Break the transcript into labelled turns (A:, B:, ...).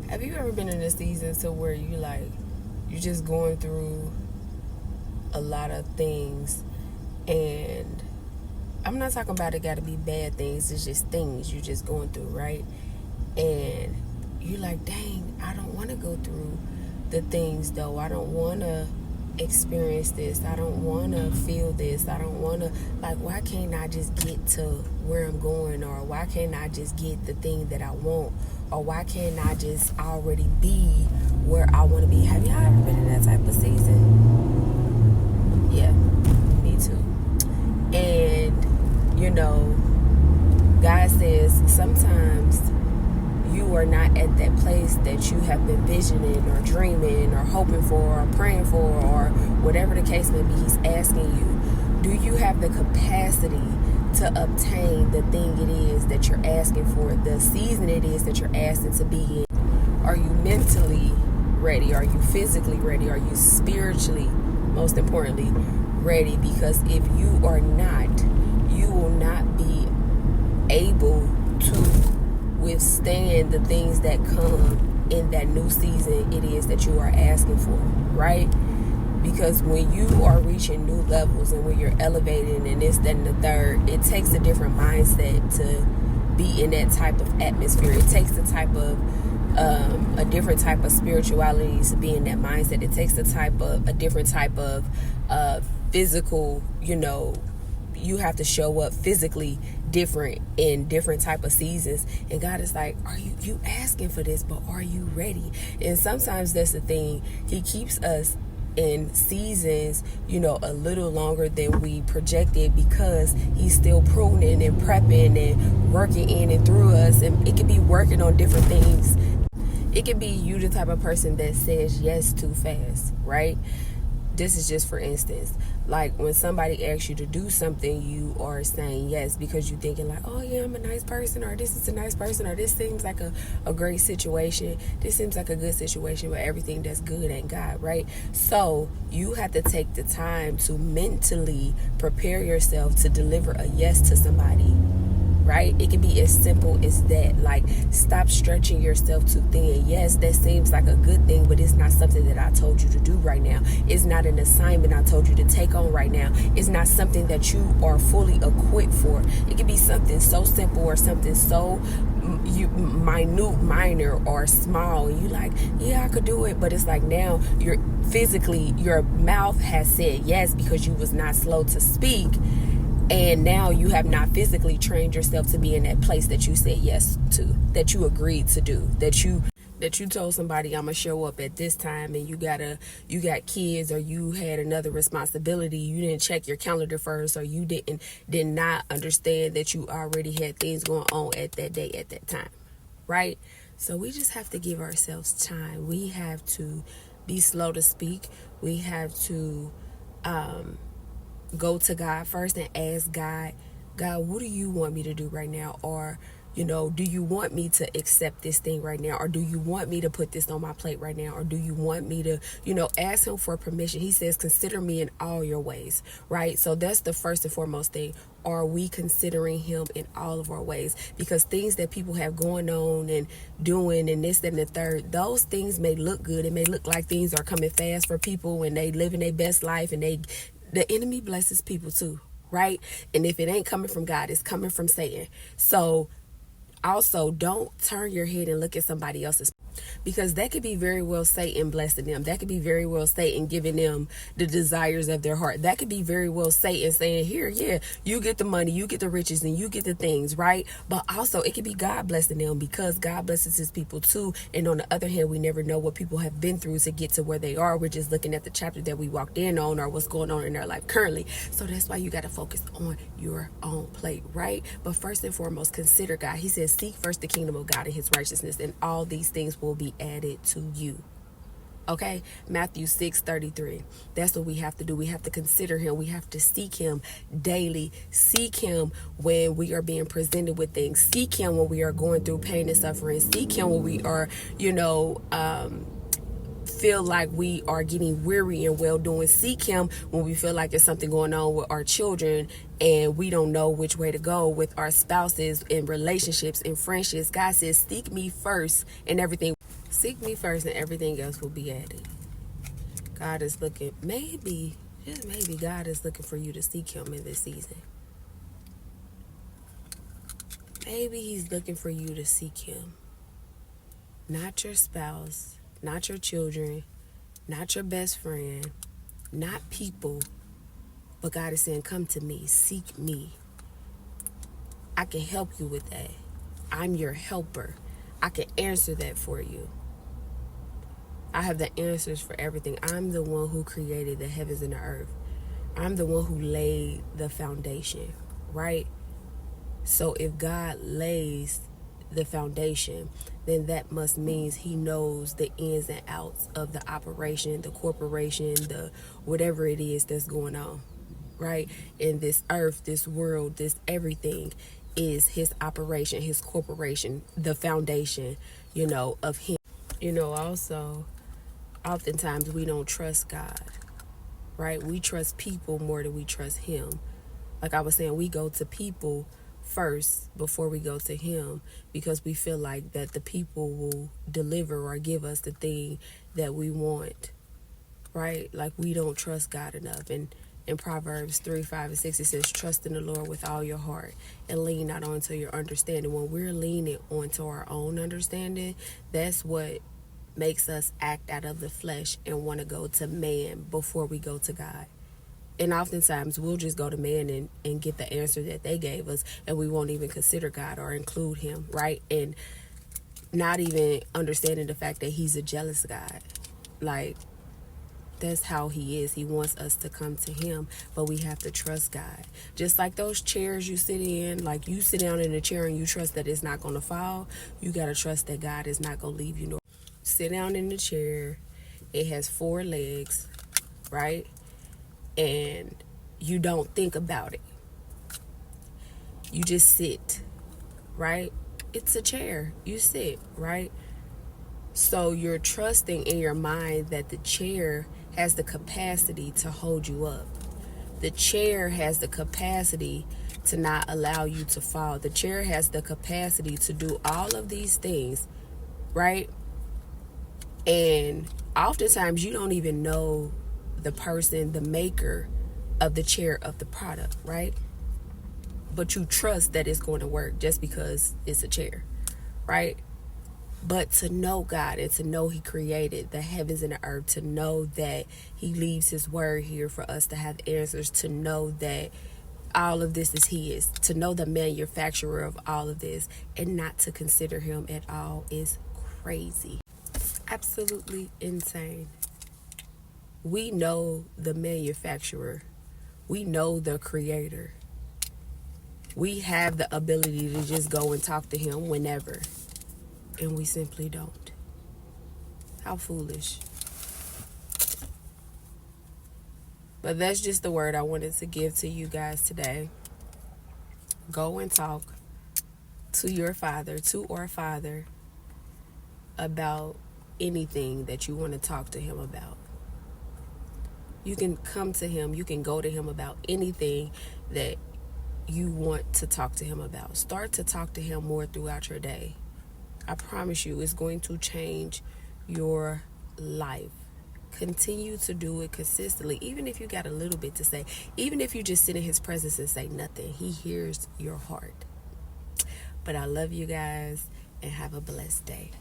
A: Have you ever been in a season to where you're just going through a lot of things, and I'm not talking about it got to be bad things, it's just things you're just going through, right? And you're like, dang, I don't want to go through the things though. I don't want to experience this. I don't want to feel this. I don't want to, why can't I just get to where I'm going? Or why can't I just get the thing that I want? Or why can't I just already be where I want to be? Have y'all ever been in that type of season? Yeah, me too. And, God says sometimes you are not at that place that you have been visioning or dreaming or hoping for or praying for, or whatever the case may be. He's asking you, do you have the capacity to obtain the thing it is that you're asking for, the season it is that you're asking to be in? Are you mentally ready? Are you physically ready? Are you spiritually, most importantly, ready? Because if you are not, you will not be able to withstand the things that come in that new season it is that you are asking for, right? Because when you are reaching new levels and when you're elevating and this, that, and the third, it takes a different mindset to be in that type of atmosphere. It takes a different type of spirituality to be in that mindset. It takes a different type of physical, you have to show up physically different in different type of seasons. And God is like, are you asking for this, but are you ready? And sometimes that's the thing. He keeps us in seasons, a little longer than we projected, because he's still pruning and prepping and working in and through us. And it could be working on different things. It could be you the type of person that says yes too fast, right? This is just for instance, like when somebody asks you to do something, you are saying yes because you're thinking like, oh yeah, I'm a nice person, or this is a nice person, or this seems like a great situation. This seems like a good situation, but everything that's good ain't God, right? So you have to take the time to mentally prepare yourself to deliver a yes to somebody. Right? It can be as simple as that. Like, stop stretching yourself too thin. Yes, that seems like a good thing, but it's not something that I told you to do right now. It's not an assignment I told you to take on right now. It's not something that you are fully equipped for. It can be something so simple or something so minor or small, and you like, yeah, I could do it, but it's like now you're physically, your mouth has said yes because you was not slow to speak. And now you have not physically trained yourself to be in that place that you said yes to, that you agreed to do, that you told somebody, I'm gonna show up at this time, and you got kids, or you had another responsibility, you didn't check your calendar first, or you did not understand that you already had things going on at that day at that time, right? So we just have to give ourselves time. We have to be slow to speak. We have to go to God first and ask God, what do you want me to do right now? Or, do you want me to accept this thing right now? Or do you want me to put this on my plate right now? Or do you want me to, ask him for permission? He says, consider me in all your ways, right? So that's the first and foremost thing. Are we considering him in all of our ways? Because things that people have going on and doing and this, that, and the third, those things may look good. It may look like things are coming fast for people and they living their best life, and the enemy blesses people too, right? And if it ain't coming from God, it's coming from Satan. So also, don't turn your head and look at somebody else's, because that could be very well Satan blessing them. That could be very well Satan giving them the desires of their heart. That could be very well Satan saying, here, yeah, you get the money, you get the riches, and you get the things, right? But also it could be God blessing them, because God blesses his people too. And on the other hand, we never know what people have been through to get to where they are. We're just looking at the chapter that we walked in on, or what's going on in their life currently. So that's why you got to focus on your own plate, right? But first and foremost, consider God. He says, seek first the kingdom of God and his righteousness, and all these things will be added to you. Okay, Matthew 6:33. That's what we have to do. We have to consider him. We have to seek him daily. Seek him when we are being presented with things. Seek him when we are going through pain and suffering. Seek him when we are, feel like we are getting weary and well doing. Seek him when we feel like there's something going on with our children and we don't know which way to go with our spouses, in relationships, in friendships. God says, seek me first and everything. Seek me first and everything else will be added. God is looking, maybe, just maybe, God is looking for you to seek him in this season. Maybe he's looking for you to seek him. Not your spouse, not your children, not your best friend, not people. But God is saying, come to me, seek me. I can help you with that. I'm your helper. I can answer that for you. I have the answers for everything. I'm the one who created the heavens and the earth. I'm the one who laid the foundation, right? So if God lays the foundation, then that must means he knows the ins and outs of the operation, the corporation, the whatever it is that's going on, right? In this earth, this world, this everything is his operation, his corporation, the foundation, of him. Also, oftentimes we don't trust God, right? We trust people more than we trust him. Like I was saying, we go to people first before we go to him because we feel like that the people will deliver or give us the thing that we want, right? Like we don't trust God enough. And in Proverbs 3, 5, and 6, it says, trust in the Lord with all your heart and lean not onto your understanding. When we're leaning onto our own understanding, that's what makes us act out of the flesh and want to go to man before we go to God. And oftentimes we'll just go to man and get the answer that they gave us, and we won't even consider God or include him, right? And not even understanding the fact that he's a jealous God. Like, that's how he is. He wants us to come to him, but we have to trust God. Just like those chairs you sit in, like you sit down in a chair and you trust that it's not going to fall. You got to trust that God is not going to leave you. Sit down in the chair. It has 4 legs, right? And you don't think about it. You just sit, right? It's a chair. You sit, right? So you're trusting in your mind that the chair has the capacity to hold you up. The chair has the capacity to not allow you to fall. The chair has the capacity to do all of these things, right? And oftentimes you don't even know the person, the maker of the chair, of the product, right? But you trust that it's going to work just because it's a chair, right? But to know God and to know he created the heavens and the earth, to know that he leaves his word here for us to have answers, to know that all of this is his, to know the manufacturer of all of this and not to consider him at all is crazy. Absolutely insane. We know the manufacturer. We know the creator. We have the ability to just go and talk to him whenever. And we simply don't. How foolish. But that's just the word I wanted to give to you guys today. Go and talk to your father, to our Father, about anything that you want to talk to him about. You can come to him. You can go to him about anything that you want to talk to him about. Start to talk to him more throughout your day. I promise you, it's going to change your life. Continue to do it consistently, even if you got a little bit to say. Even if you just sit in his presence and say nothing, he hears your heart. But I love you guys and have a blessed day.